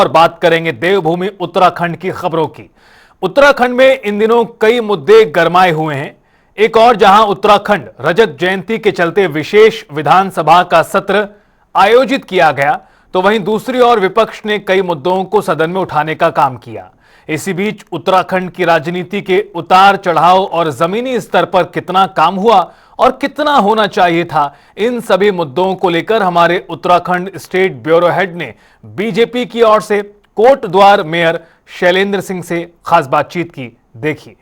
और बात करेंगे देवभूमि उत्तराखंड की खबरों की। उत्तराखंड में इन दिनों कई मुद्दे गरमाए हुए हैं। एक और जहां उत्तराखंड रजत जयंती के चलते विशेष विधानसभा का सत्र आयोजित किया गया, तो वहीं दूसरी ओर विपक्ष ने कई मुद्दों को सदन में उठाने का काम किया। इसी बीच उत्तराखंड की राजनीति के उतार चढ़ाव और जमीनी स्तर पर कितना काम हुआ और कितना होना चाहिए था, इन सभी मुद्दों को लेकर हमारे उत्तराखंड स्टेट ब्यूरो हेड ने बीजेपी की ओर से कोटद्वार मेयर शैलेंद्र सिंह से खास बातचीत की। देखिए।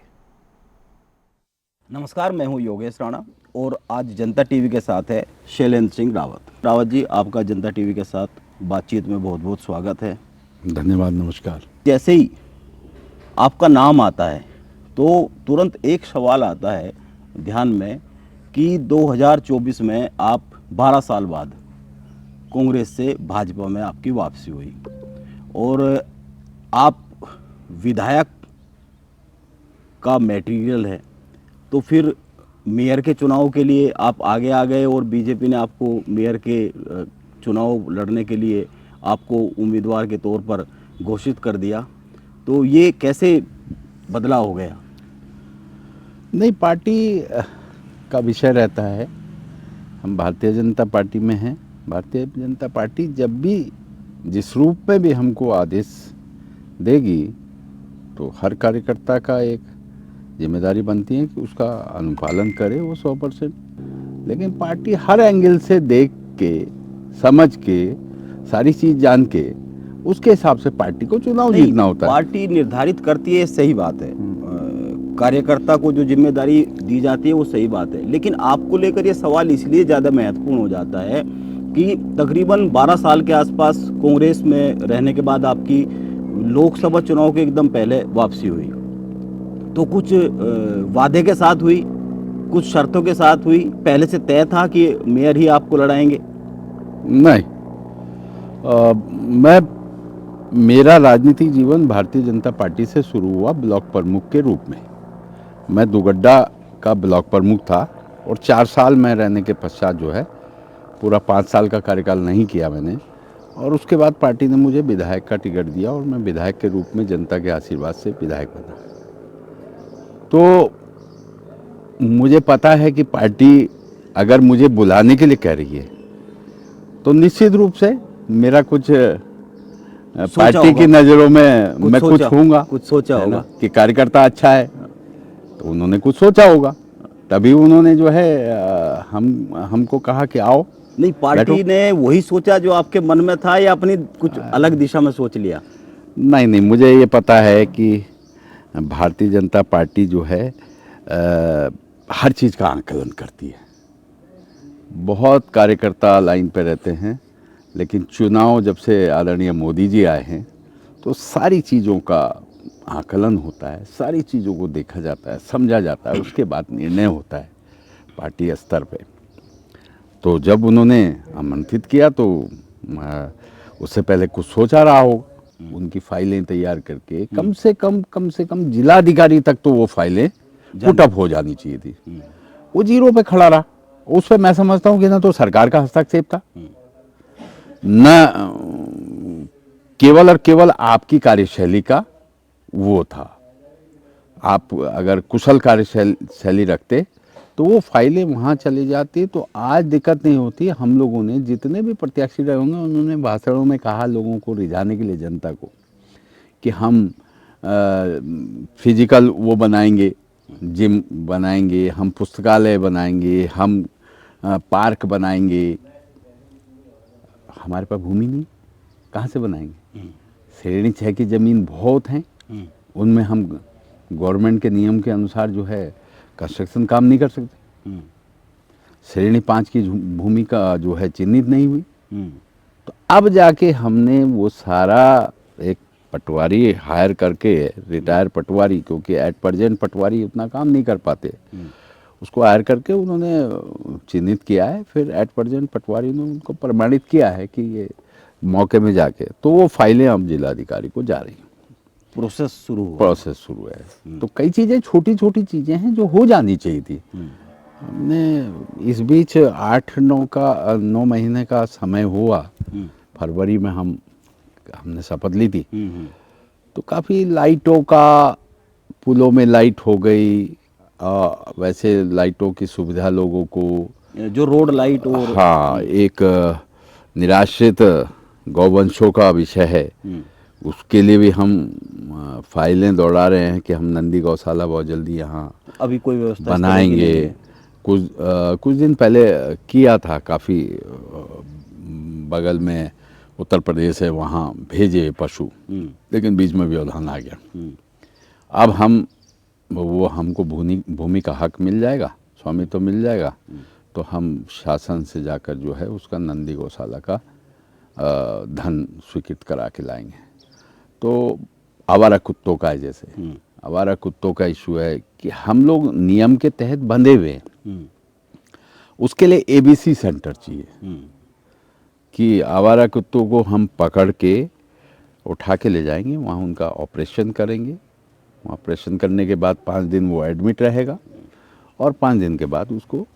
नमस्कार, मैं हूं योगेश राणा और आज जनता टीवी के साथ है शैलेंद्र सिंह रावत। रावत जी, आपका जनता टीवी के साथ बातचीत में बहुत बहुत स्वागत है। धन्यवाद, नमस्कार। जैसे ही आपका नाम आता है तो तुरंत एक सवाल आता है ध्यान में कि 2024 में आप 12 साल बाद कांग्रेस से भाजपा में आपकी वापसी हुई और आप विधायक का मटेरियल है, तो फिर मेयर के चुनाव के लिए आप आगे आ गए और बीजेपी ने आपको मेयर के चुनाव लड़ने के लिए आपको उम्मीदवार के तौर पर घोषित कर दिया। तो ये कैसे बदलाव हो गया? नहीं, पार्टी का विषय रहता है। हम भारतीय जनता पार्टी में हैं। भारतीय जनता पार्टी जब भी जिस रूप में भी हमको आदेश देगी तो हर कार्यकर्ता का एक जिम्मेदारी बनती है कि उसका अनुपालन करे वो 100%। लेकिन पार्टी हर एंगल से देख के, समझ के, सारी चीज़ जान के उसके हिसाब से पार्टी को चुनाव जीतना होता है। पार्टी निर्धारित करती है, सही बात है। कार्यकर्ता को जो जिम्मेदारी दी जाती है वो सही बात है। लेकिन आपको लेकर ये सवाल इसलिए ज़्यादा महत्वपूर्ण हो जाता है कि तकरीबन 12 साल के आसपास कांग्रेस में रहने के बाद आपकी लोकसभा चुनाव के एकदम पहले वापसी हुई। तो कुछ वादे के साथ हुई, कुछ शर्तों के साथ हुई। पहले से तय था कि मेयर ही आपको लड़ाएंगे? नहीं, मेरा राजनीतिक जीवन भारतीय जनता पार्टी से शुरू हुआ ब्लॉक प्रमुख के रूप में। मैं दुगड्डा का ब्लॉक प्रमुख था और 4 साल में रहने के पश्चात जो है पूरा 5 साल का कार्यकाल नहीं किया मैंने, और उसके बाद पार्टी ने मुझे विधायक का टिकट दिया और मैं विधायक के रूप में जनता के आशीर्वाद से विधायक बना। तो मुझे पता है कि पार्टी अगर मुझे बुलाने के लिए कह रही है तो निश्चित रूप से मेरा कुछ पार्टी की नज़रों में मैं कुछ होऊंगा, कुछ सोचा होगा कि कार्यकर्ता अच्छा है, तो उन्होंने कुछ सोचा होगा, तभी उन्होंने जो है हमको कहा कि आओ। नहीं, पार्टी ने वही सोचा जो आपके मन में था या अपनी कुछ अलग दिशा में सोच लिया? नहीं, मुझे ये पता है कि भारतीय जनता पार्टी जो है हर चीज़ का आंकलन करती है। बहुत कार्यकर्ता लाइन पे रहते हैं, लेकिन चुनाव जब से आदरणीय मोदी जी आए हैं तो सारी चीज़ों का आकलन होता है, सारी चीज़ों को देखा जाता है, समझा जाता है, उसके बाद निर्णय होता है पार्टी स्तर पे। तो जब उन्होंने आमंत्रित किया तो उससे पहले कुछ सोचा रहा हो, उनकी फाइलें तैयार करके कम से कम जिलाधिकारी तक तो वो फाइलें पुटअप हो जानी चाहिए थी। वो जीरो पे खड़ा रहा। उस पर मैं समझता हूँ कि ना तो सरकार का हस्तक्षेप था, न केवल और केवल आपकी कार्यशैली का वो था। आप अगर कुशल कार्यशैली रखते तो वो फाइलें वहाँ चली जाती, तो आज दिक्कत नहीं होती। हम लोगों ने जितने भी प्रत्याशी रहे होंगे उन्होंने भाषणों में कहा लोगों को रिझाने के लिए, जनता को, कि हम फिजिकल वो बनाएंगे, जिम बनाएंगे, हम पुस्तकालय बनाएंगे, हम पार्क बनाएंगे। हमारे पास भूमि नहीं, कहाँ से बनाएंगे? श्रेणी 6 की ज़मीन बहुत हैं, उनमें हम गवर्नमेंट के नियम के अनुसार जो है कंस्ट्रक्शन काम नहीं कर सकते। श्रेणी 5 की भूमि का जो है चिन्हित नहीं हुई। तो अब जाके हमने वो सारा एक पटवारी हायर करके, रिटायर पटवारी, क्योंकि एट प्रेजेंट पटवारी उतना काम नहीं कर पाते, उसको हायर करके उन्होंने चिन्हित किया है। फिर एट प्रेजेंट पटवारी ने उनको प्रमाणित किया है कि ये मौके में जाके, तो वो फाइलें अब जिलाधिकारी को जा रही हैं। प्रोसेस शुरू है। तो कई चीज़ें, छोटी छोटी चीज़ें हैं जो हो जानी चाहिए थी। हमने इस बीच 8-9 महीने का समय हुआ। फरवरी में हम हमने शपथ ली थी, तो काफ़ी लाइटों का, पुलों में लाइट हो गई, वैसे लाइटों की सुविधा लोगों को, जो रोड लाइट और हाँ, एक निराश्रित गौवंशों का विषय है, उसके लिए भी हम फाइलें दौड़ा रहे हैं कि हम नंदी गौशाला बहुत जल्दी यहाँ अभी कोई व्यवस्था इस तरह की बनाएंगे। नहीं है। कुछ दिन पहले किया था, काफ़ी बगल में उत्तर प्रदेश है, वहाँ भेजे पशु, लेकिन बीच में व्यवधान आ गया। अब वो हमको भूमि का हक मिल जाएगा, स्वामित्व तो मिल जाएगा, तो हम शासन से जाकर जो है उसका नंदी गौशाला का धन स्वीकृत करा के लाएंगे। तो आवारा कुत्तों का है, जैसे आवारा कुत्तों का इशू है कि हम लोग नियम के तहत बंधे हुए हैं, उसके लिए एबीसी सेंटर चाहिए कि आवारा कुत्तों को हम पकड़ के उठा के ले जाएंगे, वहाँ उनका ऑपरेशन करेंगे, ऑपरेशन करने के बाद 5 दिन वो एडमिट रहेगा और 5 दिन के बाद उसको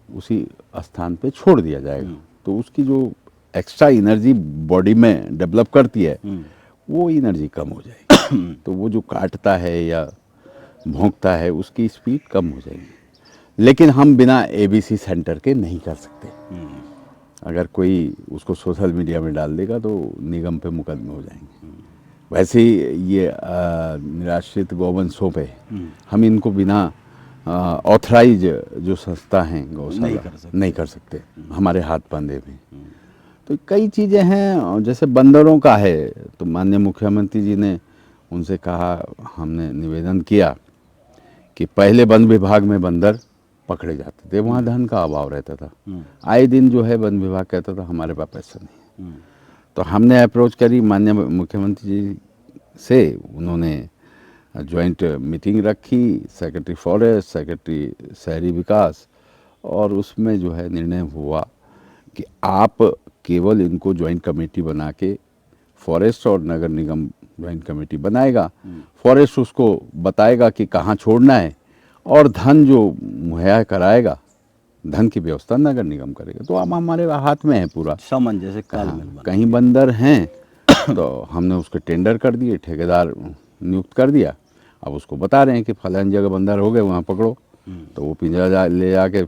उसी स्थान पे छोड़ दिया जाएगा। तो उसकी जो एक्स्ट्रा एनर्जी बॉडी में डेवलप करती है, वो एनर्जी कम हो जाएगी। तो वो जो काटता है या भौंकता है, उसकी स्पीड कम हो जाएगी। लेकिन हम बिना एबीसी सेंटर के नहीं कर सकते। अगर कोई उसको सोशल मीडिया में डाल देगा तो निगम पे मुकदमे हो जाएंगे। वैसे ही ये निराश्रित गौवंशों पे हम इनको बिना ऑथराइज जो संस्था हैं गौशाला नहीं कर सकते, हमारे हाथ बंधे भी। तो कई चीज़ें हैं, जैसे बंदरों का है, तो माननीय मुख्यमंत्री जी ने उनसे कहा, हमने निवेदन किया कि पहले वन विभाग में बंदर पकड़े जाते थे, वहाँ धन का अभाव रहता था। आए दिन जो है वन विभाग कहता था हमारे पास पैसा नहीं है। तो हमने अप्रोच करी माननीय मुख्यमंत्री जी से, उन्होंने जॉइंट मीटिंग रखी, सेक्रेटरी फॉरेस्ट, सेक्रेटरी शहरी विकास, और उसमें जो है निर्णय हुआ कि आप केवल इनको जॉइंट कमेटी बना के, फॉरेस्ट और नगर निगम जॉइंट कमेटी बनाएगा, फॉरेस्ट उसको बताएगा कि कहाँ छोड़ना है, और धन जो मुहैया कराएगा, धन की व्यवस्था नगर निगम करेगा। तो अब हमारे हाथ में है पूरा सामंजस्य तालमेल। कहीं बंदर हैं तो हमने उसके टेंडर कर दिए, ठेकेदार नियुक्त कर दिया। अब उसको बता रहे हैं कि फलानी जगह बंदर हो गए, वहाँ पकड़ो। तो वो पिंजरा ले जाके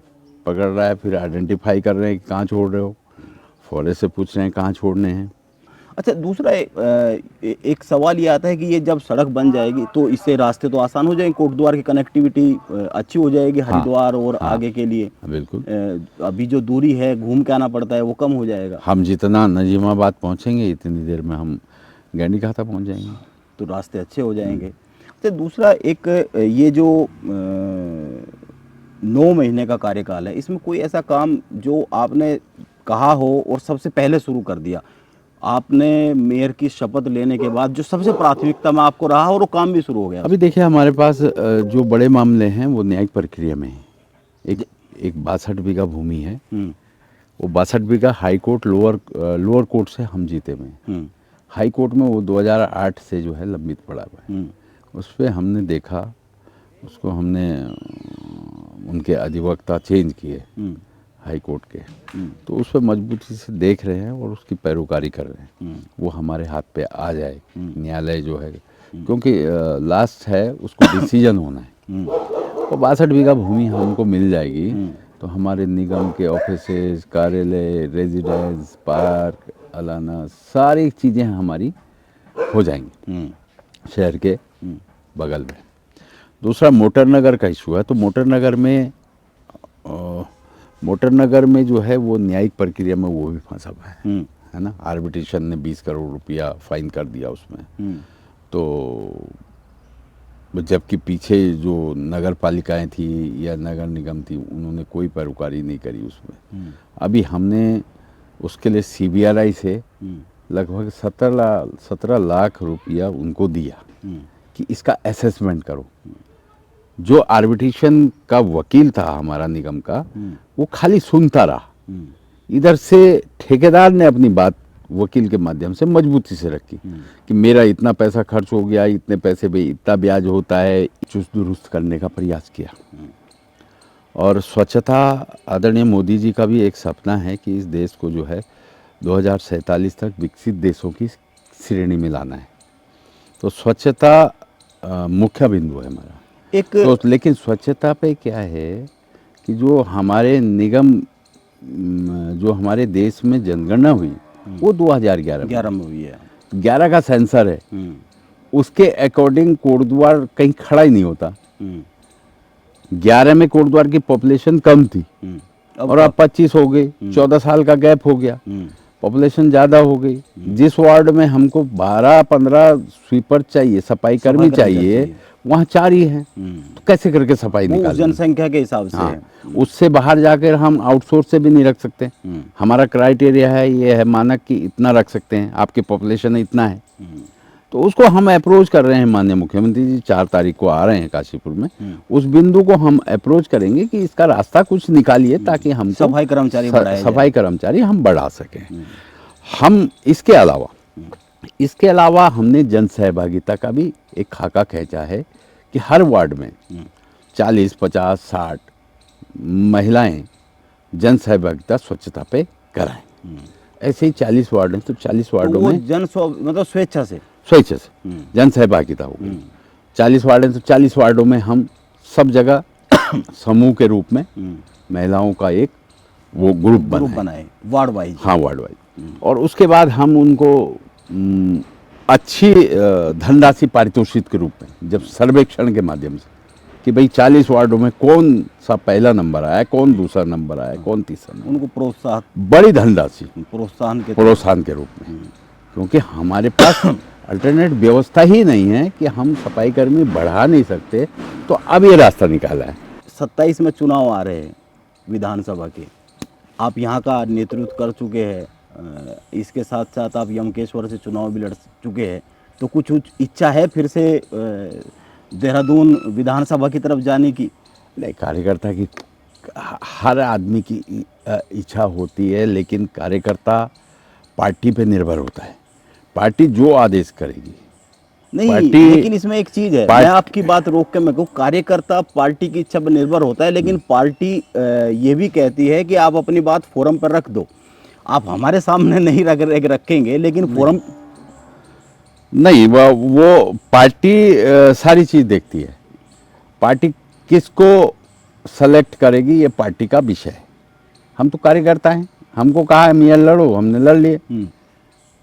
पकड़ रहा है, फिर आइडेंटिफाई कर रहे हैं कि कहाँ छोड़ रहे हो, फॉरेस्ट से पूछ रहे हैं कहाँ छोड़ने हैं। अच्छा, दूसरा एक सवाल ये आता है कि ये जब सड़क बन जाएगी तो इससे रास्ते तो आसान हो जाएंगे, कोटद्वार की कनेक्टिविटी अच्छी हो जाएगी, हरिद्वार और आगे के लिए। बिल्कुल, अभी जो दूरी है, घूम के आना पड़ता है, वो कम हो जाएगा। हम जितना नजीमाबाद पहुँचेंगे इतनी देर में हम गैंडीघाटा पहुँच जाएंगे, तो रास्ते अच्छे हो जाएंगे। अच्छा, दूसरा एक ये जो 9 महीने का कार्यकाल है, इसमें कोई ऐसा काम जो आपने कहा हो और सबसे पहले शुरू कर दिया, आपने मेयर की शपथ लेने के बाद जो सबसे प्राथमिकता में आपको रहा और वो काम भी शुरू हो गया? अभी देखिए, हमारे पास जो बड़े मामले हैं वो न्यायिक प्रक्रिया में है। एक 62 बीघा भूमि है, वो 62 बीघा हाई कोर्ट लोअर कोर्ट से हम जीते में। हाई कोर्ट में वो 2008 से जो है लंबित पड़ा हुआ है। उस पर हमने देखा, उसको हमने उनके अधिवक्ता चेंज किए हाई कोर्ट के, तो उस पर मजबूती से देख रहे हैं और उसकी पैरोकारी कर रहे हैं। वो हमारे हाथ पे आ जाए, न्यायालय जो है, क्योंकि लास्ट है उसको डिसीजन होना है। तो 62 बीघा भूमि हमको मिल जाएगी तो हमारे निगम के ऑफिसेज, कार्यालय, रेजिडेंस, पार्क, अलाना, सारी चीज़ें हमारी हो जाएंगी शहर के बगल में। दूसरा मोटर नगर का इशू है, तो मोटर नगर में जो है वो न्यायिक प्रक्रिया में वो भी फंसा हुआ है ना। आर्बिट्रेशन ने 20 करोड़ रुपया फाइन कर दिया उसमें। तो जबकि पीछे जो नगर पालिकाएँ थी या नगर निगम थी, उन्होंने कोई पैरोकारी नहीं करी उसमें। अभी हमने उसके लिए CBRI से लगभग 17 लाख रुपया उनको दिया कि इसका असेसमेंट करो। जो आर्बिट्रेशन का वकील था हमारा निगम का, वो खाली सुनता रहा। इधर से ठेकेदार ने अपनी बात वकील के माध्यम से मजबूती से रखी कि मेरा इतना पैसा खर्च हो गया, इतने पैसे पे इतना ब्याज होता है, चुस्त दुरुस्त करने का प्रयास किया। और स्वच्छता, आदरणीय मोदी जी का भी एक सपना है कि इस देश को जो है 2047 तक विकसित देशों की श्रेणी में लाना है। तो स्वच्छता मुख्य बिंदु है हमारा। एक तो लेकिन स्वच्छता पे क्या है कि जो हमारे निगम जो हमारे देश में जनगणना हुई वो 2011 में 11 में हुई है। 11 का सेंसर है, उसके अकॉर्डिंग कोटद्वार कहीं खड़ा ही नहीं होता। 11 में कोटद्वार की पॉपुलेशन कम थी और अब 25 हो गई, 14 साल का गैप हो गया, पॉपुलेशन ज़्यादा हो गई। जिस वार्ड में हमको 12-15 स्वीपर चाहिए, सफाई कर्मी चाहिए, वहाँ 4 ही हैं। तो कैसे करके सफाई वो निकालें? जनसंख्या के हिसाब से हाँ, है। उससे बाहर जाकर हम आउटसोर्स से भी नहीं रख सकते। हमारा क्राइटेरिया है, ये है मानक कि इतना रख सकते हैं, आपकी पॉपुलेशन इतना है। तो उसको हम अप्रोच कर रहे हैं, माननीय मुख्यमंत्री जी 4 तारीख को आ रहे हैं काशीपुर में। उस बिंदु को हम अप्रोच करेंगे कि इसका रास्ता कुछ निकालिए ताकि हम सफाई कर्मचारी बढ़ाए जाए। सफाई कर्मचारी हम बढ़ा सकें। हम इसके अलावा हमने जन सहभागिता का भी एक खाका खींचा है कि हर वार्ड में 40, 50, 60 महिलाएं जन सहभागिता स्वच्छता पे कराएं। ऐसे ही 40 वार्ड हैं तो 40 वार्डों वो में मतलब स्वेच्छा से जन सहभागिता होगी। 40 वार्ड हैं तो 40 वार्डों में हम सब जगह समूह के रूप में महिलाओं का एक वो ग्रुप बनाए, वार्ड वाइज। हाँ, वार्ड वाइज। और उसके बाद हम उनको अच्छी धनराशि पारितोषिक के रूप में, जब सर्वेक्षण के माध्यम से कि भाई 40 वार्डों में कौन सा पहला नंबर आया, कौन दूसरा नंबर आया, कौन तीसरा नंबर, उनको प्रोत्साहन, बड़ी धनराशि प्रोत्साहन के रूप में। क्योंकि हमारे पास अल्टरनेट व्यवस्था ही नहीं है कि हम सफाई कर्मी बढ़ा नहीं सकते, तो अब ये रास्ता निकाला है। 27 में चुनाव आ रहे हैं विधानसभा के, आप यहाँ का नेतृत्व कर चुके हैं, इसके साथ साथ आप यमकेश्वर से चुनाव भी लड़ चुके हैं, तो कुछ इच्छा है फिर से देहरादून विधानसभा की तरफ जाने की? नहीं, कार्यकर्ता की हर आदमी की इच्छा होती है, लेकिन कार्यकर्ता पार्टी पे निर्भर होता है। पार्टी जो आदेश करेगी। नहीं, लेकिन इसमें एक चीज है, मैं आपकी बात रोक के मैं कहूँ, कार्यकर्ता पार्टी की इच्छा पर निर्भर होता है, लेकिन पार्टी ये भी कहती है कि आप अपनी बात फोरम पर रख दो। आप हमारे सामने नहीं रखेंगे, लेकिन फोरम नहीं, वो पार्टी सारी चीज देखती है। पार्टी किसको सेलेक्ट करेगी ये पार्टी का विषय है। हम तो कार्यकर्ता हैं, हमको कहा है मियां लड़ो, हमने लड़ लिए।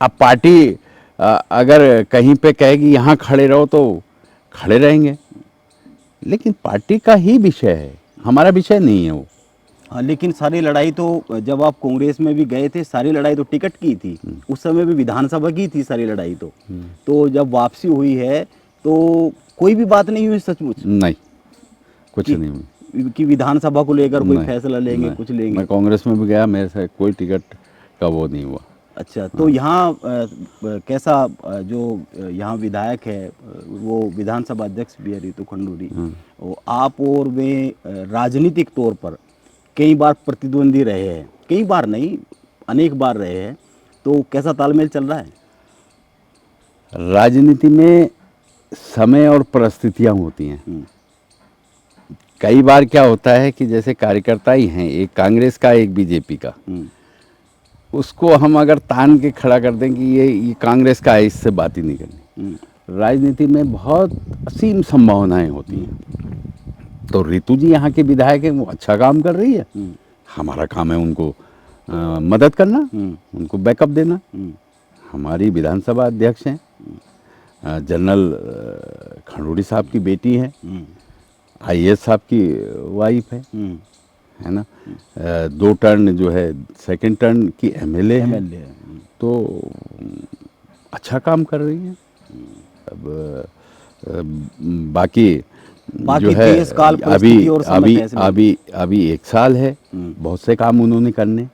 अब पार्टी अगर कहीं पे कहेगी यहाँ खड़े रहो तो खड़े रहेंगे, लेकिन पार्टी का ही विषय है, हमारा विषय नहीं है वो। हाँ, लेकिन सारी लड़ाई तो जब आप कांग्रेस में भी गए थे, सारी लड़ाई तो टिकट की थी, उस समय भी विधानसभा की थी सारी लड़ाई। तो जब वापसी हुई है तो कोई भी बात नहीं हुई सचमुच? नहीं, कुछ नहीं हुई कि विधानसभा को लेकर कोई फैसला लेंगे, कुछ लेंगे? मैं कांग्रेस में भी गया, मेरे से कोई टिकट का वो नहीं हुआ। अच्छा, तो यहाँ कैसा जो यहाँ विधायक है वो विधानसभा अध्यक्ष भी है रितु खंडूरी, वो आप और वे राजनीतिक तौर पर कई बार प्रतिद्वंदी रहे हैं, कई बार नहीं अनेक बार रहे हैं, तो कैसा तालमेल चल रहा है? राजनीति में समय और परिस्थितियां होती हैं। कई बार क्या होता है कि जैसे कार्यकर्ता ही हैं, एक कांग्रेस का एक बीजेपी का, उसको हम अगर तान के खड़ा कर दें कि ये कांग्रेस का है, इससे बात ही नहीं करनी। राजनीति में बहुत असीम संभावनाएं होती हैं। तो रितु जी यहाँ के विधायक हैं, वो अच्छा काम कर रही है, हमारा काम है उनको मदद करना, उनको बैकअप देना। हमारी विधानसभा अध्यक्ष हैं, जनरल खंडूरी साहब की बेटी है, IAS साहब की वाइफ है ना, 2 टर्न जो है सेकंड टर्न की MLA है, तो अच्छा काम कर रही है। अब बाकी जो है देश काल परिस्थिति और समय कैसे अभी 1 साल है, बहुत से काम उन्होंने करने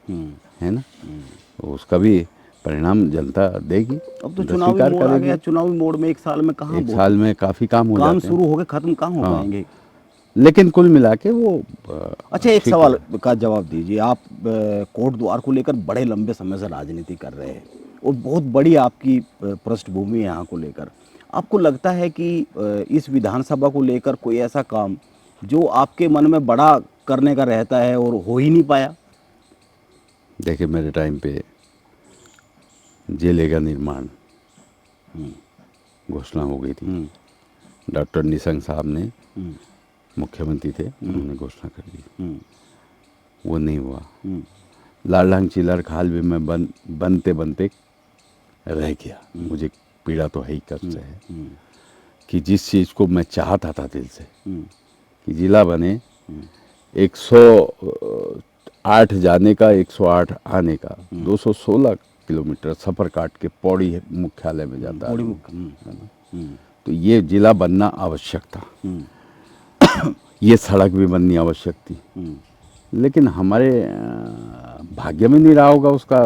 है ना, तो उसका भी परिणाम जनता देगी। अब तो चुनावी मोड़ आ गया, चुनावी मोड़ में 1 साल में कहाँ, 1 साल में काफी काम हो जाते हैं, शुरू हो गए खत्म कहाँ हो पाएंगे। लेकिन कुल मिला के वो अच्छा, एक सवाल का जवाब दीजिए। आप कोटद्वार को लेकर बड़े लंबे समय से राजनीति कर रहे हैं और बहुत बड़ी आपकी पृष्ठभूमि है यहाँ को लेकर, आपको लगता है कि इस विधानसभा को लेकर कोई ऐसा काम जो आपके मन में बड़ा करने का रहता है और हो ही नहीं पाया? देखिए, मेरे टाइम पे जिले का निर्माण घोषणा हो गई थी। डॉक्टर निशंक साहब ने, मुख्यमंत्री थे, उन्होंने घोषणा कर दी, वो नहीं हुआ। लालढांग चिलर खाल भी मैं बनते बनते रह गया। मुझे पीड़ा तो है ही, कष्ट है कि जिस चीज़ को मैं चाहता था दिल से कि जिला बने, 108 जाने का, 108 आने का, 216 किलोमीटर सफ़र काट के पौड़ी मुख्यालय में जाता है ना। तो ये जिला बनना आवश्यक था, ये सड़क भी बननी आवश्यक थी, लेकिन हमारे भाग्य में नहीं रहा होगा उसका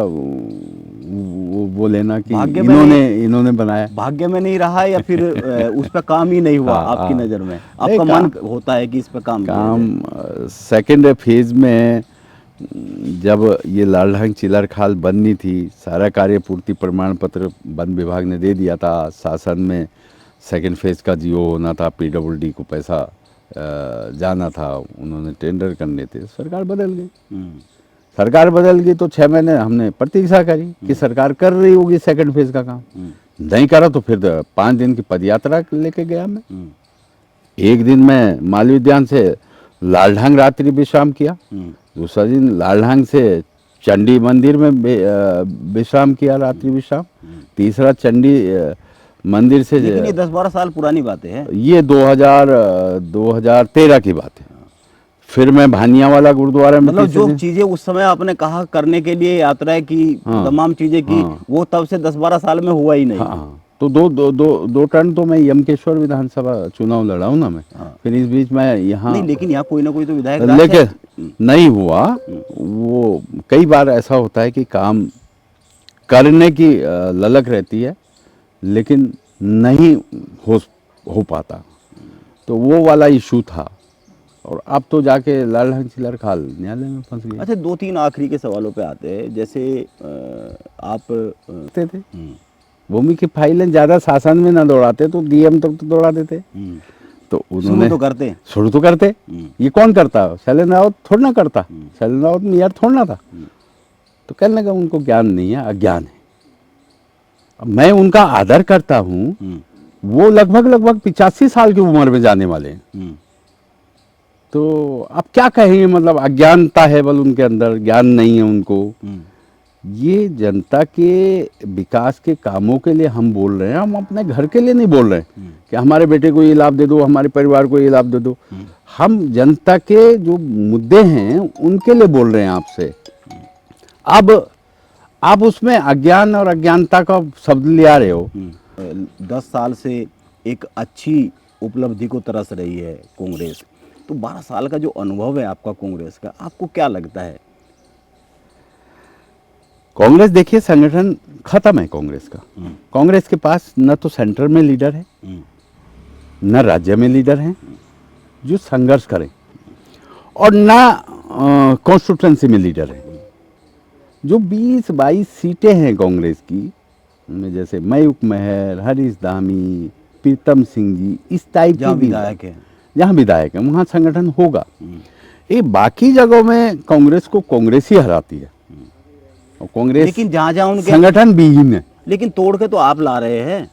वो लेना कि इन्होंने बनाया। भाग्य में नहीं रहा या फिर उस पर काम ही नहीं हुआ आपकी नज़र में? आपका मन होता है कि इस पर काम सेकेंड फेज में जब ये लालढांग चिलर खाल बननी थी, सारा कार्य पूर्ति प्रमाण पत्र वन विभाग ने दे दिया था। शासन में सेकेंड फेज का जीओ होना था, PWD को पैसा जाना था, उन्होंने टेंडर करने थे, सरकार बदल गई। सरकार बदल गई तो 6 महीने हमने प्रतीक्षा करी कि सरकार कर रही होगी सेकंड फेज का काम। नहीं करा तो फिर 5 दिन की पदयात्रा लेके गया मैं। एक दिन मैं मालवीय उद्यान से लालढांग रात्रि विश्राम किया, दूसरा दिन लालढांग से चंडी मंदिर में विश्राम किया, रात्रि विश्राम, तीसरा चंडी मंदिर से। लेकिन ये 10-12 साल पुरानी बातें हैं, ये 2013 की बात है। फिर मैं भानिया वाला गुरुद्वारा में, मतलब जो चीजें उस समय आपने कहा करने के लिए यात्राएं की, तमाम चीजें की, वो तब से 10-12 साल में हुआ ही नहीं। तो दो टर्न तो मैं यमकेश्वर विधानसभा चुनाव लड़ा हूँ ना मैं। फिर इस बीच में यहाँ नहीं, लेकिन यहाँ कोई ना कोई तो विधायक लेकिन नहीं हुआ। वो कई बार ऐसा होता है कि काम करने की ललक रहती है लेकिन नहीं हो पाता, तो वो वाला इशू था। और अब तो जाके लालढांग चिलर खाल न्यायालय में फंस गए। अच्छा, 2-3 आखिरी के सवालों पे आते हैं। जैसे आप थे भूमि की फाइलें ज़्यादा शासन में ना दौड़ाते तो DM तक तो दौड़ा देते। तो उन्होंने शुरू तो करते। ये कौन करता? शैलेंद्र रावत थोड़ा ना करता, शैलेंद्र रावत मेयर थोड़ा ना था। तो कहने का उनको ज्ञान नहीं है, अज्ञान है। मैं उनका आदर करता हूँ, वो लगभग 85 साल की उम्र में जाने वाले हैं। तो अब क्या कहेंगे, मतलब अज्ञानता है बल उनके अंदर, ज्ञान नहीं है उनको। ये जनता के विकास के कामों के लिए हम बोल रहे हैं, हम अपने घर के लिए नहीं बोल रहे हैं कि हमारे बेटे को ये लाभ दे दो, हमारे परिवार को ये लाभ दे दो। हम जनता के जो मुद्दे हैं उनके लिए बोल रहे हैं आपसे। अब आप उसमें अज्ञान और अज्ञानता का शब्द ले आ रहे हो। 10 साल से एक अच्छी उपलब्धि को तरस रही है कांग्रेस, तो 12 साल का जो अनुभव है आपका कांग्रेस का, आपको क्या लगता है? कांग्रेस देखिए, संगठन खत्म है कांग्रेस का। कांग्रेस के पास न तो सेंटर में लीडर है, न राज्य में लीडर हैं जो संघर्ष करें, और न कॉन्स्टिट्यूंसी में लीडर है। जो 20-22 सीटें हैं कांग्रेस की, उनमें जैसे मयूख महर, हरीश धामी, प्रीतम सिंह जी, इस टाइप के विधायक हैं, जहाँ विधायक है वहाँ संगठन होगा। ये बाकी जगहों में कांग्रेस को कांग्रेस ही हराती है, और कांग्रेस लेकिन जहाँ उनके संगठन विहीन है। लेकिन तोड़ के तो आप ला रहे हैं,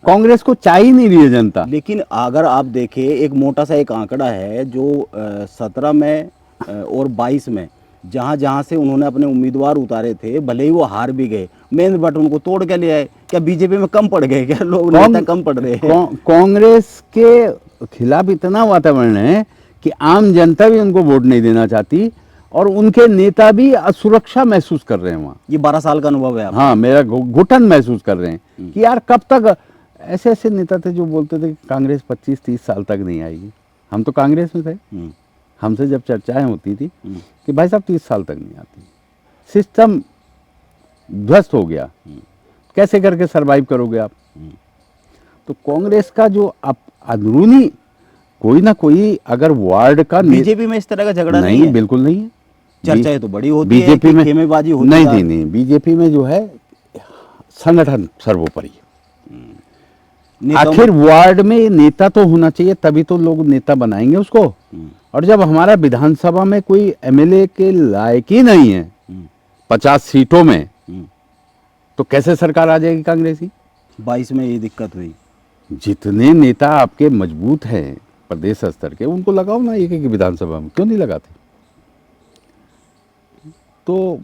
कांग्रेस को चाहिए नहीं रही है जनता। लेकिन अगर आप देखें, एक मोटा सा एक आंकड़ा है जो 17 में और 22 में जहाँ से उन्होंने अपने उम्मीदवार उतारे थे, भले ही वो हार भी गए, मेन बट उनको तोड़ के ले आए। क्या बीजेपी में कम पड़ गए? क्या लोग नेता कम पड़ रहे हैं? कांग्रेस के खिलाफ इतना वातावरण है कि आम जनता भी उनको वोट नहीं देना चाहती, और उनके नेता भी असुरक्षा महसूस कर रहे हैं वहाँ। ये 12 साल का अनुभव है आपका? हाँ, मेरा घुटन महसूस कर रहे हैं कि यार कब तक। ऐसे नेता थे जो बोलते थे कि कांग्रेस 25-30 साल तक नहीं आएगी। हम तो कांग्रेस में थे, हमसे जब चर्चाएं होती थी कि भाई साहब 30 साल तक नहीं आती, सिस्टम ध्वस्त हो गया, कैसे करके सरवाइव करोगे आप? तो कांग्रेस का जो अब अंदरूनी कोई ना कोई अगर वार्ड का, बीजेपी में इस तरह का झगड़ा नहीं है? बिल्कुल नहीं है। चर्चाएं तो बड़ी होती बीजेपी है, में खेमेबाजी होती नहीं, है। नहीं, बीजेपी में जो है संगठन सर्वोपरि। आखिर वार्ड में नेता तो होना चाहिए, तभी तो लोग नेता बनाएंगे उसको। और जब हमारा विधानसभा में कोई MLA के लायक ही नहीं है 50 सीटों में, तो कैसे सरकार आ जाएगी कांग्रेस की? 22 में ये दिक्कत हुई। जितने नेता आपके मजबूत हैं प्रदेश स्तर के, उनको लगाओ ना एक एक विधानसभा में, क्यों नहीं लगाते? तो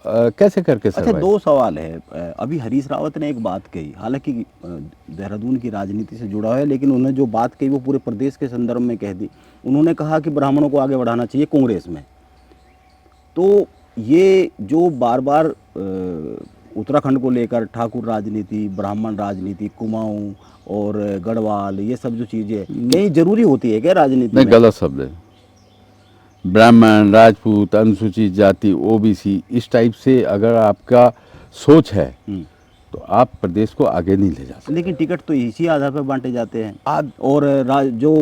कैसे करके अच्छा, survive? 2 सवाल है। अभी हरीश रावत ने एक बात कही, हालांकि देहरादून की राजनीति से जुड़ा है, लेकिन उन्होंने जो बात कही वो पूरे प्रदेश के संदर्भ में कह दी। उन्होंने कहा कि ब्राह्मणों को आगे बढ़ाना चाहिए कांग्रेस में। तो ये जो बार बार उत्तराखंड को लेकर ठाकुर राजनीति, ब्राह्मण राजनीति, कुमाऊं और गढ़वाल, ये सब जो चीज़ें कहीं जरूरी होती है क्या राजनीति नहीं, में? गलत शब्द है। ब्राह्मण, राजपूत, अनुसूचित जाति, ओबीसी, इस टाइप से अगर आपका सोच है तो आप प्रदेश को आगे नहीं ले जा सकते। लेकिन टिकट तो इसी आधार पर बांटे जाते हैं। आज और जो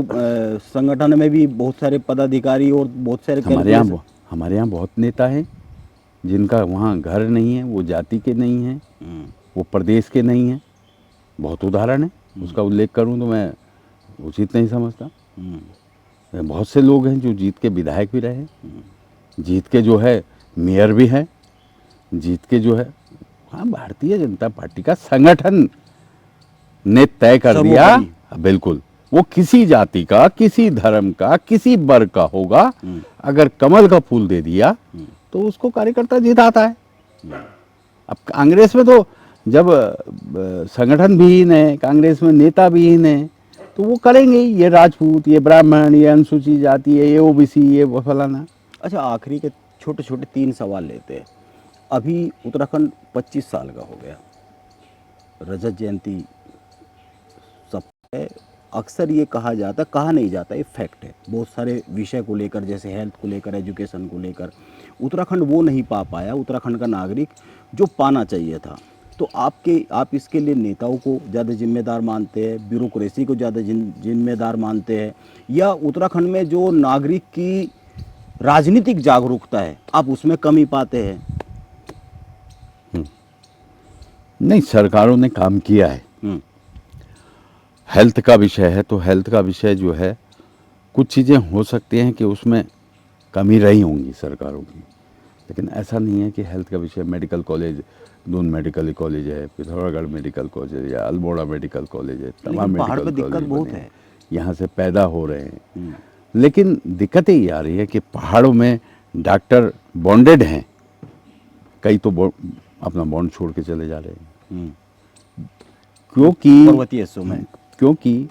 संगठन में भी बहुत सारे पदाधिकारी और बहुत सारे हमारे यहाँ बहुत नेता हैं जिनका वहाँ घर नहीं है, वो जाति के नहीं हैं, वो प्रदेश के नहीं हैं। बहुत उदाहरण है, उसका उल्लेख करूँ तो मैं उचित नहीं समझता। बहुत से लोग हैं जो जीत के विधायक भी रहे, जीत के जो है मेयर भी हैं, जीत के जो है, हाँ, भारतीय जनता पार्टी का संगठन ने तय कर दिया, बिल्कुल, वो किसी जाति का, किसी धर्म का, किसी वर्ग का होगा, अगर कमल का फूल दे दिया तो उसको कार्यकर्ता जिताता है। अब कांग्रेस में तो जब संगठन विहीन है, कांग्रेस में नेता विहीन है, तो वो करेंगे ये राजपूत, ये ब्राह्मण, ये अनुसूचित जाति, ये ओबीसी, ये फलाना। अच्छा, आखिरी के छोटे छोटे 3 सवाल लेते हैं। अभी उत्तराखंड 25 साल का हो गया, रजत जयंती सब है। अक्सर ये कहा जाता, कहा नहीं जाता, ये फैक्ट है, बहुत सारे विषय को लेकर, जैसे हेल्थ को लेकर, एजुकेशन को लेकर, उत्तराखंड वो नहीं पा पाया, उत्तराखंड का नागरिक जो पाना चाहिए था। तो आप इसके लिए नेताओं को ज़्यादा जिम्मेदार मानते हैं, ब्यूरोक्रेसी को ज़्यादा जिम्मेदार मानते हैं, या उत्तराखंड में जो नागरिक की राजनीतिक जागरूकता है आप उसमें कमी पाते हैं? नहीं, सरकारों ने काम किया है। हेल्थ का विषय है तो हेल्थ का विषय जो है, कुछ चीज़ें हो सकती हैं कि उसमें कमी रही होंगी सरकारों की, लेकिन ऐसा नहीं है कि हेल्थ का विषय। Medical college, Doon medical college है, पिथौरागढ़ मेडिकल कॉलेज है, अल्मोड़ा मेडिकल कॉलेज है, तमाम पहाड़ मेडिकल पे दिक्कत कॉलेज बहुत बने है। हैं, यहाँ से पैदा हो रहे हैं। लेकिन दिक्कतें ये आ रही है कि पहाड़ों में डॉक्टर बॉन्डेड हैं, कई तो अपना बॉन्ड छोड़ के चले जा रहे हैं, क्योंकि पर्वतीय हिस्सों में, क्योंकि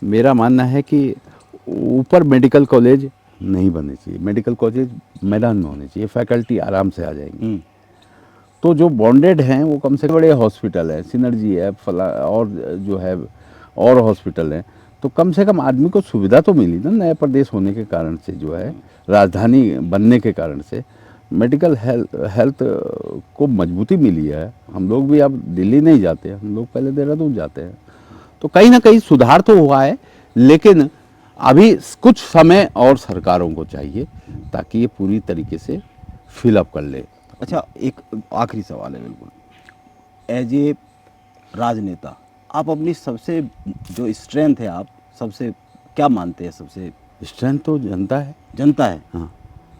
मेरा मानना है कि ऊपर मेडिकल कॉलेज नहीं बनने चाहिए, मेडिकल कॉलेज मैदान में होने चाहिए, फैकल्टी आराम से आ जाएंगी। तो जो बॉन्डेड हैं वो कम से कम, बड़े हॉस्पिटल है, सिनर्जी है, और जो है और हॉस्पिटल हैं, तो कम से कम आदमी को सुविधा तो मिली ना, नया प्रदेश होने के कारण से, जो है राजधानी बनने के कारण से मेडिकल हेल्थ को मजबूती मिली है। हम लोग भी अब दिल्ली नहीं जाते, हम लोग पहले देहरादून जाते हैं। तो कहीं ना कहीं सुधार तो हुआ है, लेकिन अभी कुछ समय और सरकारों को चाहिए ताकि ये पूरी तरीके से फिलअप कर ले। अच्छा, एक आखिरी सवाल है बिल्कुल, एज ए राजनेता आप अपनी सबसे जो स्ट्रेंथ है, आप सबसे क्या मानते हैं? सबसे स्ट्रेंथ तो जनता है। जनता है। हाँ,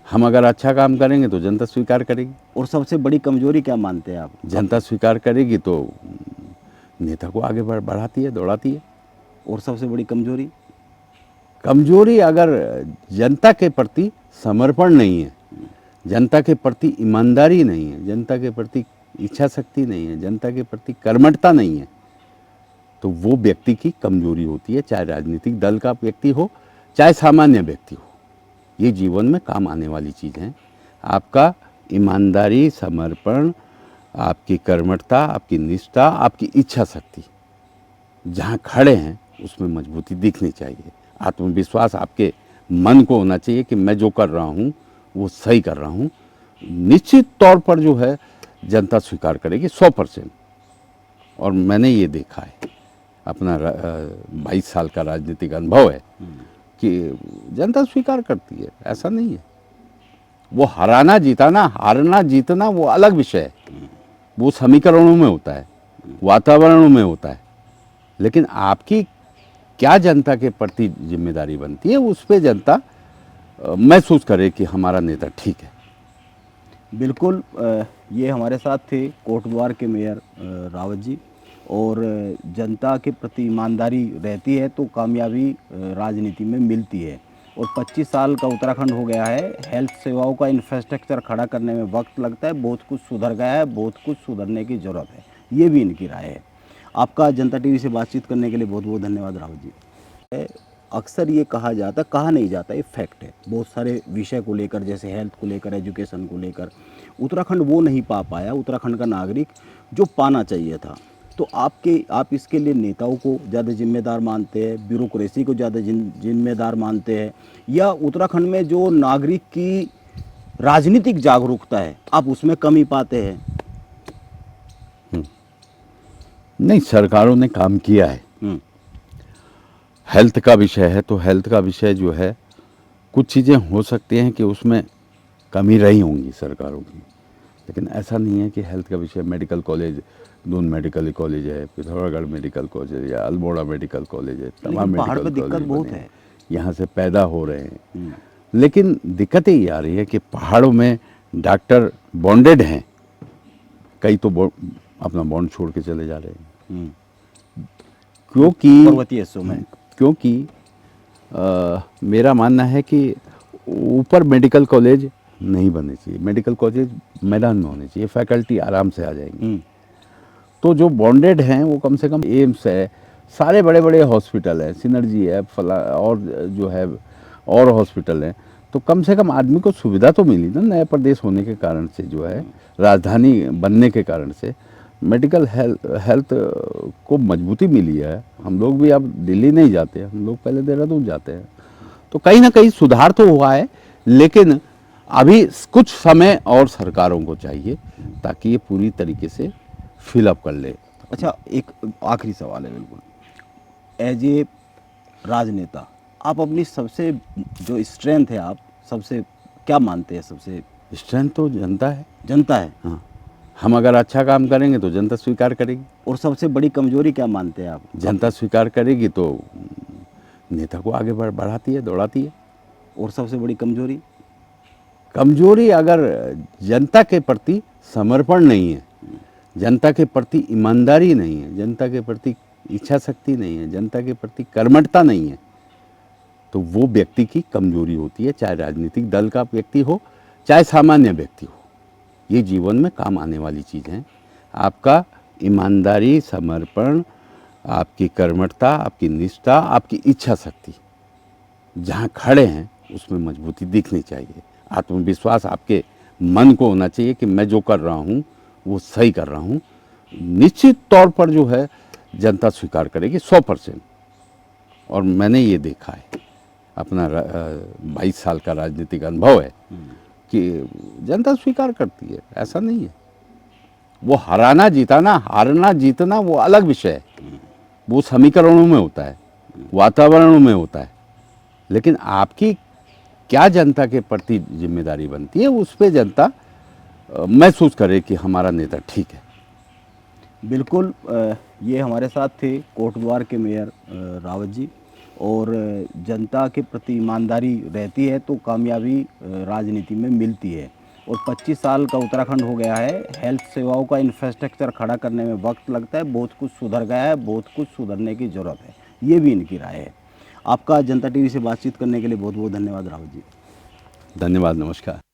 हम अगर अच्छा काम करेंगे तो जनता स्वीकार करेगी। और सबसे बड़ी कमजोरी क्या मानते हैं आप? जनता स्वीकार करेगी तो नेता को आगे बढ़ाती है, दौड़ाती है। और सबसे बड़ी कमजोरी? कमजोरी अगर जनता के प्रति समर्पण नहीं है, जनता के प्रति ईमानदारी नहीं है, जनता के प्रति इच्छा शक्ति नहीं है, जनता के प्रति कर्मठता नहीं है, तो वो व्यक्ति की कमजोरी होती है, चाहे राजनीतिक दल का व्यक्ति हो, चाहे सामान्य व्यक्ति हो। ये जीवन में काम आने वाली चीज़ है। आपका ईमानदारी, समर्पण, आपकी कर्मठता, आपकी निष्ठा, आपकी इच्छा शक्ति जहाँ खड़े हैं उसमें मजबूती दिखनी चाहिए। आत्मविश्वास आपके मन को होना चाहिए कि मैं जो कर रहा हूँ वो सही कर रहा हूँ। निश्चित तौर पर जो है जनता स्वीकार करेगी 100%। और मैंने ये देखा है, अपना 22 साल का राजनीतिक अनुभव है कि जनता स्वीकार करती है, ऐसा नहीं है। वो हराना जीताना, हारना जीतना वो अलग विषय है, वो समीकरणों में होता है, वातावरणों में होता है, लेकिन आपकी क्या जनता के प्रति जिम्मेदारी बनती है, उस पर जनता महसूस करे कि हमारा नेता ठीक है। बिल्कुल ये हमारे साथ थे कोटद्वार के मेयर रावत जी। और जनता के प्रति ईमानदारी रहती है तो कामयाबी राजनीति में मिलती है। और 25 साल का उत्तराखंड हो गया है, हेल्थ सेवाओं का इंफ्रास्ट्रक्चर खड़ा करने में वक्त लगता है, बहुत कुछ सुधर गया है, बहुत कुछ सुधरने की ज़रूरत है, ये भी इनकी राय है। आपका जनता टीवी से बातचीत करने के लिए बहुत बहुत धन्यवाद रावत जी। अक्सर ये कहा जाता, कहा नहीं जाता, ये फैक्ट है, बहुत सारे विषय को लेकर, जैसे हेल्थ को लेकर, एजुकेशन को लेकर उत्तराखंड वो नहीं पा पाया, उत्तराखंड का नागरिक जो पाना चाहिए था। तो आप इसके लिए नेताओं को ज़्यादा जिम्मेदार मानते हैं, ब्यूरोक्रेसी को ज़्यादा जिम्मेदार मानते हैं, या उत्तराखंड में जो नागरिक की राजनीतिक जागरूकता है आप उसमें कमी पाते हैं? नहीं, सरकारों ने काम किया है। हेल्थ का विषय है तो हेल्थ का विषय जो है, कुछ चीज़ें हो सकती हैं कि उसमें कमी रही होंगी सरकारों की, लेकिन ऐसा नहीं है कि हेल्थ का विषय। Medical college, Doon medical college है, पिथौरागढ़ मेडिकल कॉलेज है, अल्मोड़ा मेडिकल कॉलेज है, तमाम पहाड़ मेडिकल पे दिक्कत कॉलेज बहुत बने है। हैं, यहाँ से पैदा हो रहे हैं। लेकिन दिक्कत ये आ रही है कि पहाड़ों में डॉक्टर बॉन्डेड हैं, कई तो अपना बॉन्ड छोड़ के चले जा रहे हैं, क्योंकि पर्वतीय हिस्सों में। क्योंकि मेरा मानना है कि ऊपर मेडिकल कॉलेज नहीं बनने चाहिए, मेडिकल कॉलेज मैदान में होने चाहिए, फैकल्टी आराम से आ जाएंगी। तो जो बॉन्डेड हैं वो कम से कम एम्स है, सारे बड़े बड़े हॉस्पिटल हैं, सिनर्जी है, फला और जो है और हॉस्पिटल हैं, तो कम से कम आदमी को सुविधा तो मिली ना, नया प्रदेश होने के कारण से, जो है राजधानी बनने के कारण से मेडिकल हेल्थ को मजबूती मिली है। हम लोग भी अब दिल्ली नहीं जाते, हम लोग पहले देहरादून जाते हैं, तो कहीं ना कहीं सुधार तो हुआ है, लेकिन अभी कुछ समय और सरकारों को चाहिए ताकि ये पूरी तरीके से फिलअप कर ले। अच्छा, एक आखिरी सवाल है बिल्कुल, एज ए राजनेता आप अपनी सबसे जो स्ट्रेंथ है, आप सबसे क्या मानते हैं? सबसे स्ट्रेंथ तो जनता है। जनता है। हाँ, हम अगर अच्छा काम करेंगे तो जनता स्वीकार करेगी। और सबसे बड़ी कमजोरी क्या मानते हैं आप? जनता स्वीकार करेगी तो नेता को आगे बढ़ाती है, दौड़ाती है। और सबसे बड़ी कमजोरी? कमजोरी अगर जनता के प्रति समर्पण नहीं है, जनता के प्रति ईमानदारी नहीं है, जनता के प्रति इच्छा शक्ति नहीं है, जनता के प्रति कर्मठता नहीं है, तो वो व्यक्ति की कमजोरी होती है, चाहे राजनीतिक दल का व्यक्ति हो, चाहे सामान्य व्यक्ति हो। ये जीवन में काम आने वाली चीज़ है। आपका ईमानदारी, समर्पण, आपकी कर्मठता, आपकी निष्ठा, आपकी इच्छा शक्ति जहाँ खड़े हैं उसमें मजबूती दिखनी चाहिए। आत्मविश्वास आपके मन को होना चाहिए कि मैं जो कर रहा हूँ वो सही कर रहा हूँ। निश्चित तौर पर जो है जनता स्वीकार करेगी 100%। और मैंने ये देखा है, अपना 22 साल का राजनीतिक अनुभव है कि जनता स्वीकार करती है, ऐसा नहीं है। वो हराना जिताना, हारना जीतना वो अलग विषय है, वो समीकरणों में होता है, वातावरणों में होता है, लेकिन आपकी क्या जनता के प्रति जिम्मेदारी बनती है, उस पर जनता महसूस करे कि हमारा नेता ठीक है। बिल्कुल, ये हमारे साथ थे कोटद्वार के मेयर रावत जी। और जनता के प्रति ईमानदारी रहती है तो कामयाबी राजनीति में मिलती है। और 25 साल का उत्तराखंड हो गया है, हेल्थ सेवाओं का इंफ्रास्ट्रक्चर खड़ा करने में वक्त लगता है, बहुत कुछ सुधर गया है, बहुत कुछ सुधरने की ज़रूरत है, ये भी इनकी राय है। आपका जनता टीवी से बातचीत करने के लिए बहुत बहुत धन्यवाद रावत जी। धन्यवाद, नमस्कार।